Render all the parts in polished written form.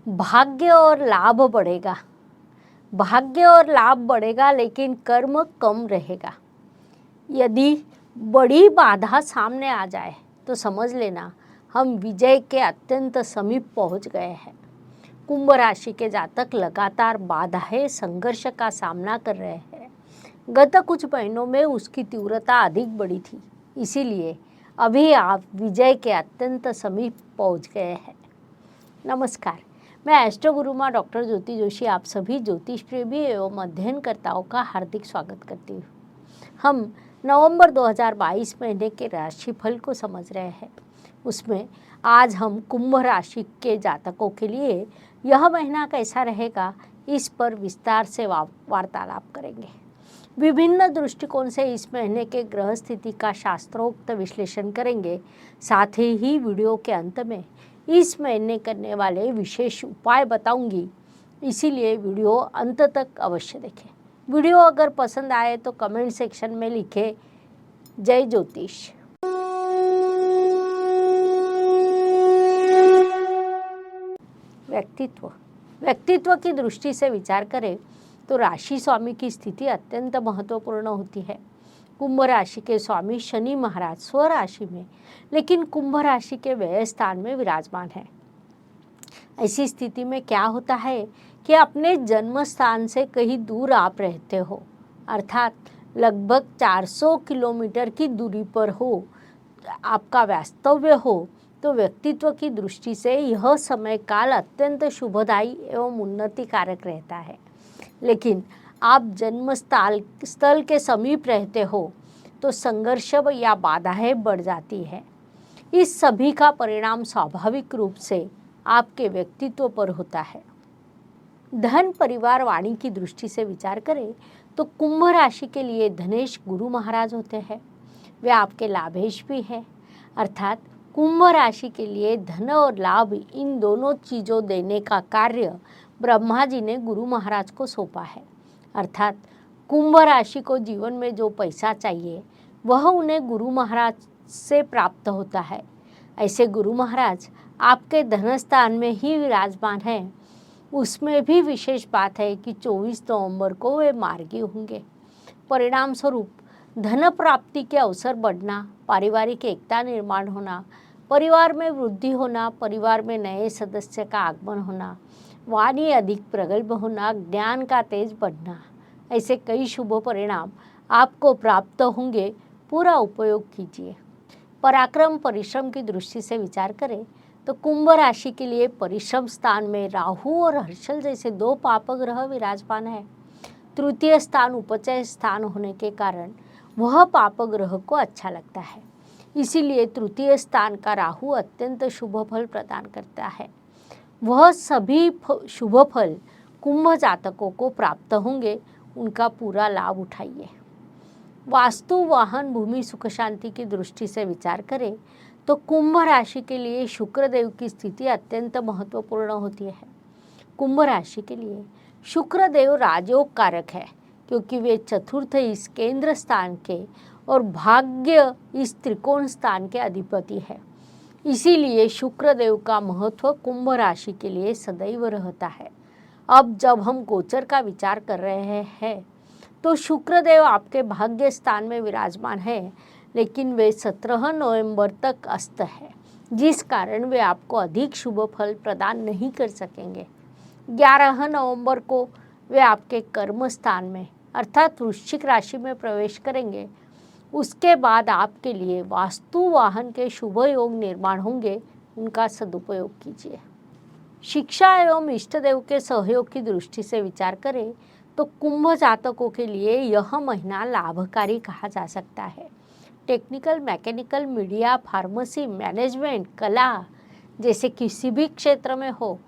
भाग्य और लाभ बढ़ेगा। भाग्य और लाभ बढ़ेगा, लेकिन कर्म कम रहेगा। यदि बड़ी बाधा सामने आ जाए तो समझ लेना हम विजय के अत्यंत समीप पहुंच गए हैं। कुंभ राशि के जातक लगातार बाधाएं, संघर्ष का सामना कर रहे हैं। गत कुछ महीनों में उसकी तीव्रता अधिक बढ़ी थी, इसीलिए अभी आप विजय के अत्यंत समीप पहुंच गए हैं। नमस्कार, मैं एस्ट्रो गुरुमा डॉक्टर ज्योति जोशी आप सभी ज्योतिष प्रेमी एवं अध्ययनकर्ताओं का हार्दिक स्वागत करती हूँ। हम नवंबर 2022 महीने के राशिफल को समझ रहे हैं। उसमें आज हम कुंभ राशि के जातकों के लिए यह महीना कैसा रहेगा, इस पर विस्तार से वार्तालाप करेंगे। विभिन्न दृष्टिकोण से इस महीने के ग्रह स्थिति का शास्त्रोक्त विश्लेषण करेंगे। साथ ही वीडियो के अंत में इस महीने करने वाले विशेष उपाय बताऊंगी, इसीलिए वीडियो अंत तक अवश्य देखें। वीडियो अगर पसंद आए तो कमेंट सेक्शन में लिखें जय ज्योतिष। व्यक्तित्व की दृष्टि से विचार करें तो राशि स्वामी की स्थिति अत्यंत महत्वपूर्ण होती है। कुंभ राशि के स्वामी शनि महाराज स्वराशि में, लेकिन कुंभ राशि के व्यय स्थान में विराजमान है। ऐसी स्थिति में क्या होता है कि अपने जन्म स्थान से कहीं दूर आप रहते हो, अर्थात लगभग 400 किलोमीटर की दूरी पर हो, आपका वास्तव्य हो, तो व्यक्तित्व की दृष्टि से यह समय काल अत्यंत शुभदायी एवं उन्नति कारक रहता है। लेकिन आप जन्म स्थल के समीप रहते हो तो संघर्ष या बाधाएं बढ़ जाती है। इस सभी का परिणाम स्वाभाविक रूप से आपके व्यक्तित्व पर होता है। धन, परिवार, वाणी की दृष्टि से विचार करें तो कुंभ राशि के लिए धनेश गुरु महाराज होते हैं। वे आपके लाभेश भी हैं, अर्थात कुंभ राशि के लिए धन और लाभ, इन दोनों चीज़ों देने का कार्य ब्रह्मा जी ने गुरु महाराज को सौंपा है। अर्थात कुंभ राशि को जीवन में जो पैसा चाहिए वह उन्हें गुरु महाराज से प्राप्त होता है। ऐसे गुरु महाराज आपके धन स्थान में ही विराजमान हैं। उसमें भी विशेष बात है कि 24 नवंबर को वे मार्गी होंगे। परिणाम स्वरूप धन प्राप्ति के अवसर बढ़ना, पारिवारिक एकता निर्माण होना, परिवार में वृद्धि होना, परिवार में नए सदस्य का आगमन होना, वाणी अधिक प्रगल्भ होना, ज्ञान का तेज बढ़ना, ऐसे कई शुभ परिणाम आपको प्राप्त होंगे। पूरा उपयोग कीजिए। पराक्रम, परिश्रम की दृष्टि से विचार करें तो कुंभ राशि के लिए परिश्रम स्थान में राहु और हर्षल जैसे दो पाप ग्रह विराजमान है। तृतीय स्थान उपचय स्थान होने के कारण वह पाप ग्रह को अच्छा लगता है, इसीलिए तृतीय स्थान का राहु अत्यंत शुभ फल प्रदान करता है। वह सभी शुभ फल कुंभ जातकों को प्राप्त होंगे, उनका पूरा लाभ उठाइए। वास्तु, वाहन, भूमि, सुख शांति की दृष्टि से विचार करें तो कुंभ राशि के लिए शुक्र देव की स्थिति अत्यंत महत्वपूर्ण होती है। कुंभ राशि के लिए शुक्र देव राजयोग कारक है, क्योंकि वे चतुर्थ इस केंद्र स्थान के और भाग्य इस त्रिकोण स्थान के अधिपति है। इसीलिए शुक्र देव का महत्व कुंभ राशि के लिए सदैव रहता है। अब जब हम गोचर का विचार कर रहे हैं तो शुक्र देव आपके भाग्य स्थान में विराजमान है, लेकिन वे 17 नवंबर तक अस्त है, जिस कारण वे आपको अधिक शुभ फल प्रदान नहीं कर सकेंगे। 11 नवंबर को वे आपके कर्म स्थान में अर्थात वृश्चिक राशि में प्रवेश करेंगे। उसके बाद आपके लिए वास्तु, वाहन के शुभ योग निर्माण होंगे, उनका सदुपयोग कीजिए। शिक्षा एवं इष्ट देव के सहयोग की दृष्टि से विचार करें तो कुंभ जातकों के लिए यह महीना लाभकारी कहा जा सकता है। Technical, mechanical, media, pharmacy, management, कला जैसे किसी भी क्षेत्र में हो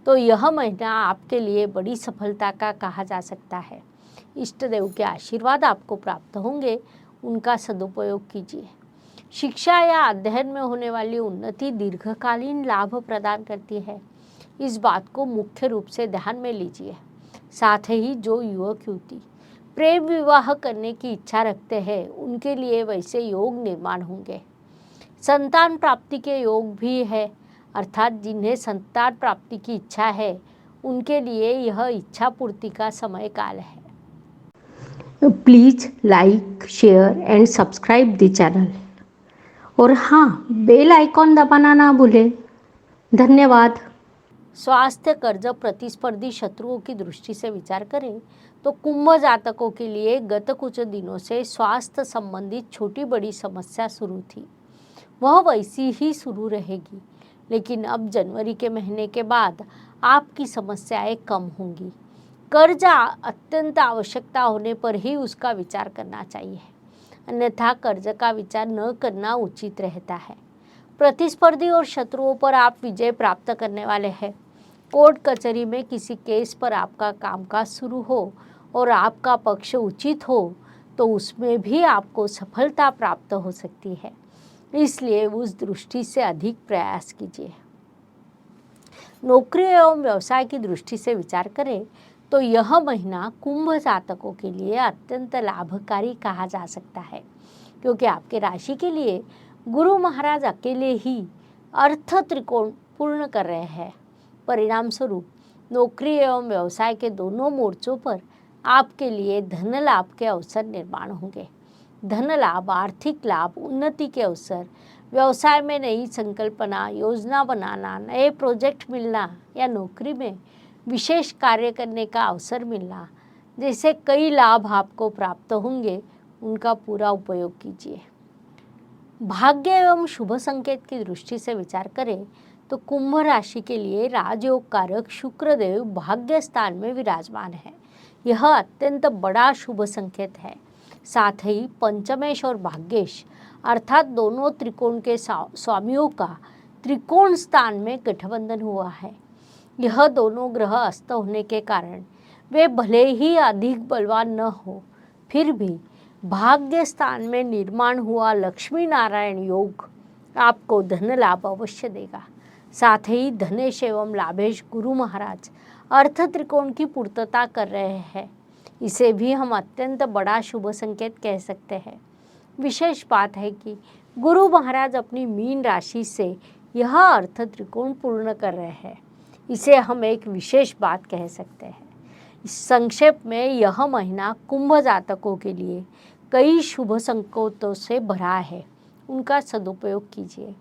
तो यह महीना आपके लिए बड़ी सफलता का कहा जा सकता है। इष्ट देव के आशीर्वाद आपको प्राप्त होंगे, उनका सदुपयोग कीजिए। शिक्षा या अध्ययन में होने वाली उन्नति दीर्घकालीन लाभ प्रदान करती है, इस बात को मुख्य रूप से ध्यान में लीजिए। साथ ही जो युवक युवती प्रेम विवाह करने की इच्छा रखते हैं, उनके लिए वैसे योग निर्माण होंगे। संतान प्राप्ति के योग भी है, अर्थात जिन्हें संतान प्राप्ति की इच्छा है उनके लिए यह इच्छा पूर्ति का समय काल है। Please like, share and subscribe the channel. और हाँ, बेल आइकॉन दबाना ना भूलें। धन्यवाद। स्वास्थ्य, कर्ज, प्रतिस्पर्धी शत्रुओं की दृष्टि से विचार करें तो कुंभ जातकों के लिए गत कुछ दिनों से स्वास्थ्य संबंधित छोटी बड़ी समस्या शुरू थी। वह वैसी ही शुरू रहेगी, लेकिन अब जनवरी के महीने के बाद आपकी समस्याएं कम होंगी। कर्ज अत्यंत आवश्यकता होने पर ही उसका विचार करना चाहिए, अन्यथा कर्ज का विचार न करना उचित रहता है। प्रतिस्पर्धी और शत्रुओं पर आप विजय प्राप्त करने वाले हैं। कोर्ट कचहरी में किसी केस पर आपका कामकाज शुरू हो और आपका पक्ष उचित हो तो उसमें भी आपको सफलता प्राप्त हो सकती है, इसलिए उस दृष्टि से अधिक प्रयास कीजिए। नौकरी एवं व्यवसाय की दृष्टि से विचार करें तो यह महीना कुंभ जातकों के लिए अत्यंत लाभकारी कहा जा सकता है, क्योंकि आपके राशि के लिए गुरु महाराज अकेले ही अर्थ त्रिकोण पूर्ण कर रहे हैं। परिणाम स्वरूप नौकरी एवं व्यवसाय के दोनों मोर्चों पर आपके लिए धन लाभ के अवसर निर्माण होंगे। धन लाभ, आर्थिक लाभ, उन्नति के अवसर, व्यवसाय में नई संकल्पना, योजना बनाना, नए प्रोजेक्ट मिलना या नौकरी में विशेष कार्य करने का अवसर मिलना जैसे कई लाभ आपको प्राप्त होंगे, उनका पूरा उपयोग कीजिए। भाग्य एवं शुभ संकेत की दृष्टि से विचार करें तो कुंभ राशि के लिए राजयोग कारक शुक्रदेव भाग्य स्थान में विराजमान है। यह अत्यंत बड़ा शुभ संकेत है। साथ ही पंचमेश और भाग्येश अर्थात दोनों त्रिकोण के स्वामियों का त्रिकोण स्थान में गठबंधन हुआ है। यह दोनों ग्रह अस्त होने के कारण वे भले ही अधिक बलवान न हो, फिर भी भाग्य स्थान में निर्माण हुआ लक्ष्मी नारायण योग आपको धन लाभ अवश्य देगा। साथ ही धनेश एवं लाभेश गुरु महाराज अर्थ त्रिकोण की पूर्तता कर रहे हैं। इसे भी हम अत्यंत बड़ा शुभ संकेत कह सकते हैं। विशेष बात है कि गुरु महाराज अपनी मीन राशि से यह अर्थ त्रिकोण पूर्ण कर रहे हैं। इसे हम एक विशेष बात कह सकते हैं। संक्षेप में यह महीना कुंभ जातकों के लिए कई शुभ संकेतों से भरा है, उनका सदुपयोग कीजिए।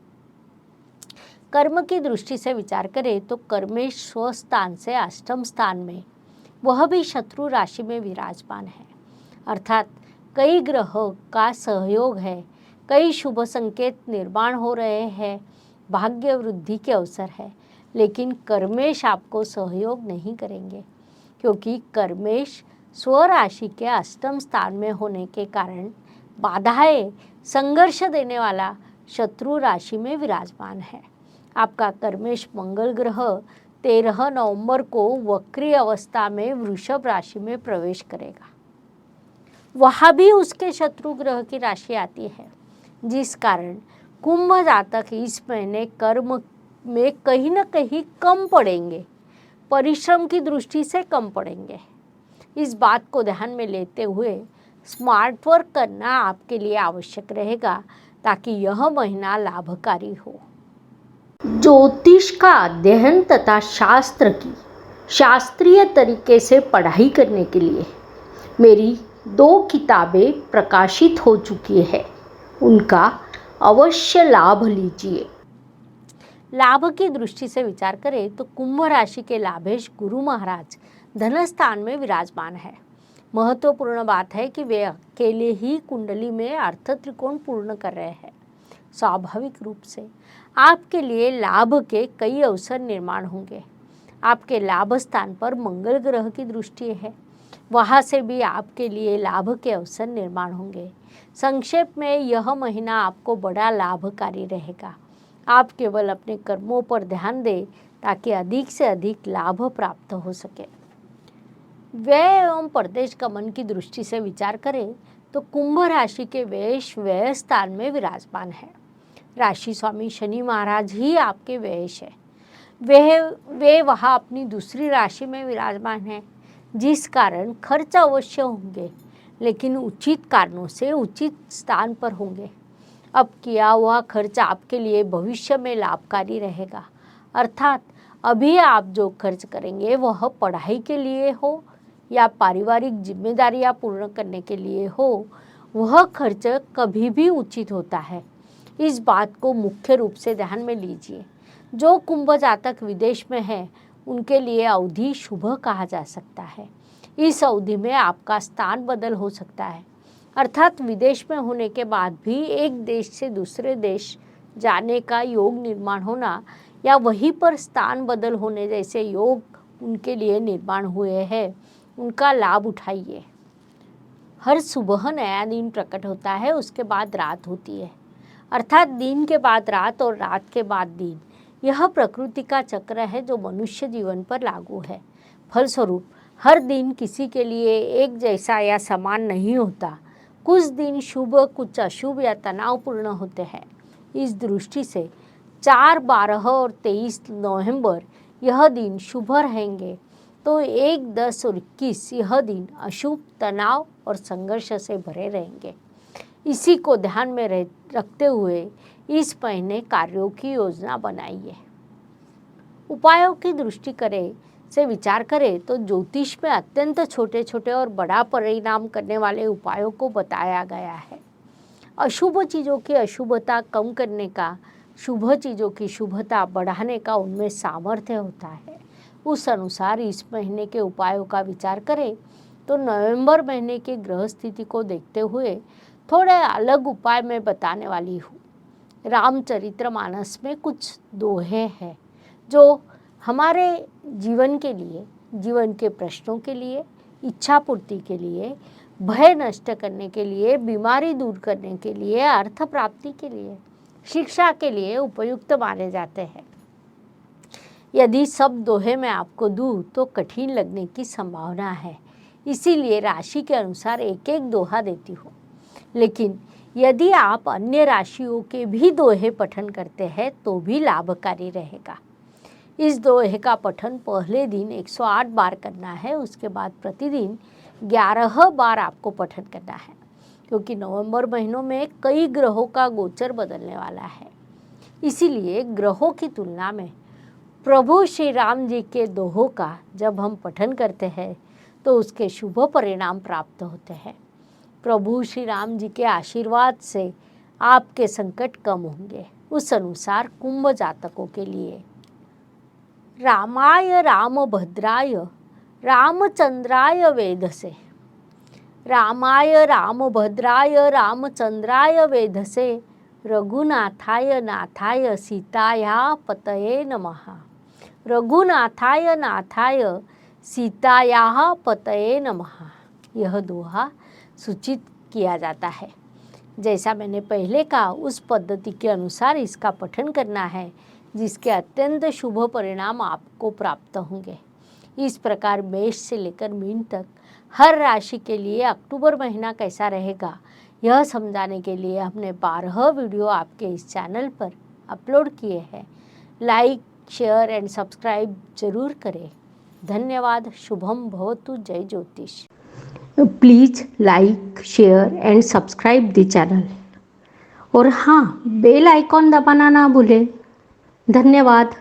कर्म की दृष्टि से विचार करें तो कर्मेश स्वस्थान से अष्टम स्थान में, वह भी शत्रु राशि में विराजमान है, अर्थात कई ग्रहों का सहयोग है। कई शुभ संकेत निर्माण हो रहे हैं, भाग्य वृद्धि के अवसर है, लेकिन कर्मेश आपको सहयोग नहीं करेंगे, क्योंकि कर्मेश स्वराशि के अष्टम स्थान में होने के कारण बाधाएं, संघर्ष देने वाला शत्रु राशि में विराजमान है। आपका कर्मेश मंगल ग्रह 13 नवंबर को वक्री अवस्था में वृषभ राशि में प्रवेश करेगा। वहाँ भी उसके शत्रु ग्रह की राशि आती है, जिस कारण कुंभ जातक इस महीने कर्म में कहीं न कहीं कम पड़ेंगे, परिश्रम की दृष्टि से कम पड़ेंगे। इस बात को ध्यान में लेते हुए स्मार्ट वर्क करना आपके लिए आवश्यक रहेगा, ताकि यह महीना लाभकारी हो। ज्योतिष का अध्ययन तथा शास्त्र की शास्त्रीय तरीके से पढ़ाई करने के लिए मेरी 2 किताबें प्रकाशित हो चुकी है, उनका अवश्य लाभ लीजिए। लाभ की दृष्टि से विचार करें तो कुंभ राशि के लाभेश गुरु महाराज धन स्थान में विराजमान है। महत्वपूर्ण बात है कि वे अकेले ही कुंडली में अर्थ त्रिकोण पूर्ण कर रहे हैं। स्वाभाविक रूप से आपके लिए लाभ के कई अवसर निर्माण होंगे। आपके लाभ स्थान पर मंगल ग्रह की दृष्टि है, वहाँ से भी आपके लिए लाभ के अवसर निर्माण होंगे। संक्षेप में यह महीना आपको बड़ा लाभकारी रहेगा। आप केवल अपने कर्मों पर ध्यान दें ताकि अधिक से अधिक लाभ प्राप्त हो सके। व्यय एवं परदेश गमन की दृष्टि से विचार करें तो कुंभ राशि के व्यय स्थान में विराजमान है। राशि स्वामी शनि महाराज ही आपके व्ययश है। वे वहाँ अपनी दूसरी राशि में विराजमान है, जिस कारण खर्च अवश्य होंगे, लेकिन उचित कारणों से उचित स्थान पर होंगे। अब किया हुआ खर्च आपके लिए भविष्य में लाभकारी रहेगा। अर्थात अभी आप जो खर्च करेंगे वह पढ़ाई के लिए हो या पारिवारिक जिम्मेदारियां पूर्ण करने के लिए हो, वह खर्च कभी भी उचित होता है। इस बात को मुख्य रूप से ध्यान में लीजिए। जो कुंभ जातक विदेश में है उनके लिए अवधि शुभ कहा जा सकता है। इस अवधि में आपका स्थान बदल हो सकता है, अर्थात विदेश में होने के बाद भी एक देश से दूसरे देश जाने का योग निर्माण होना या वहीं पर स्थान बदल होने जैसे योग उनके लिए निर्माण हुए हैं, उनका लाभ उठाइए। हर सुबह नया दिन प्रकट होता है, उसके बाद रात होती है, अर्थात दिन के बाद रात और रात के बाद दिन। यह प्रकृति का चक्र है जो मनुष्य जीवन पर लागू है। फलस्वरूप हर दिन किसी के लिए एक जैसा या समान नहीं होता। कुछ दिन शुभ, कुछ अशुभ या तनावपूर्ण होते हैं। इस दृष्टि से 4, 12 और 23 नवंबर यह दिन शुभ रहेंगे, तो 1, 10 और 21 यह दिन अशुभ, तनाव और संघर्ष से भरे रहेंगे। इसी को ध्यान में रखते हुए इस महीने कार्यों की योजना बनाइए। उपायों की दृष्टि से विचार करें तो ज्योतिष में अत्यंत छोटे छोटे और बड़ा परिणाम करने वाले उपायों को बताया गया है। अशुभ चीज़ों की अशुभता कम करने का, शुभ चीज़ों की शुभता बढ़ाने का उनमें सामर्थ्य होता है। उस अनुसार इस महीने के उपायों का विचार करें तो नवंबर महीने की ग्रह स्थिति को देखते हुए थोड़े अलग उपाय मैं बताने वाली हूँ। रामचरितमानस में कुछ दोहे हैं जो हमारे जीवन के लिए, जीवन के प्रश्नों के लिए, इच्छा पूर्ति के लिए, भय नष्ट करने के लिए, बीमारी दूर करने के लिए, अर्थ प्राप्ति के लिए, शिक्षा के लिए उपयुक्त माने जाते हैं। यदि सब दोहे मैं आपको दूँ तो कठिन लगने की संभावना है, इसीलिए राशि के अनुसार एक एक दोहा देती हूँ। लेकिन यदि आप अन्य राशियों के भी दोहे पठन करते हैं तो भी लाभकारी रहेगा। इस दोहे का पठन पहले दिन 108 बार करना है, उसके बाद प्रतिदिन 11 बार आपको पठन करना है, क्योंकि नवंबर महीनों में कई ग्रहों का गोचर बदलने वाला है। इसीलिए ग्रहों की तुलना में प्रभु श्री राम जी के दोहों का जब हम पठन करते हैं तो उसके शुभ परिणाम प्राप्त होते हैं। प्रभु श्री राम जी के आशीर्वाद से आपके संकट कम होंगे। उस अनुसार कुंभ जातकों के लिए रामाय रामभद्राय रामचंद्राय वेधसे, रामाय रामभद्राय रामचंद्राय वेधसे, रघुनाथाय नाथाय सीताया पतये नमः। रघुनाथाय नाथाय सीताया पतये नमः। यह दोहा सूचित किया जाता है। जैसा मैंने पहले कहा उस पद्धति के अनुसार इसका पठन करना है, जिसके अत्यंत शुभ परिणाम आपको प्राप्त होंगे। इस प्रकार मेष से लेकर मीन तक हर राशि के लिए अक्टूबर महीना कैसा रहेगा यह समझाने के लिए हमने 12 वीडियो आपके इस चैनल पर अपलोड किए हैं। लाइक, शेयर एंड सब्सक्राइब जरूर करें। धन्यवाद। शुभम भवतु। जय ज्योतिष। Please like, share and subscribe the channel, और हाँ, बेल आइकॉन दबाना ना भूलें। धन्यवाद।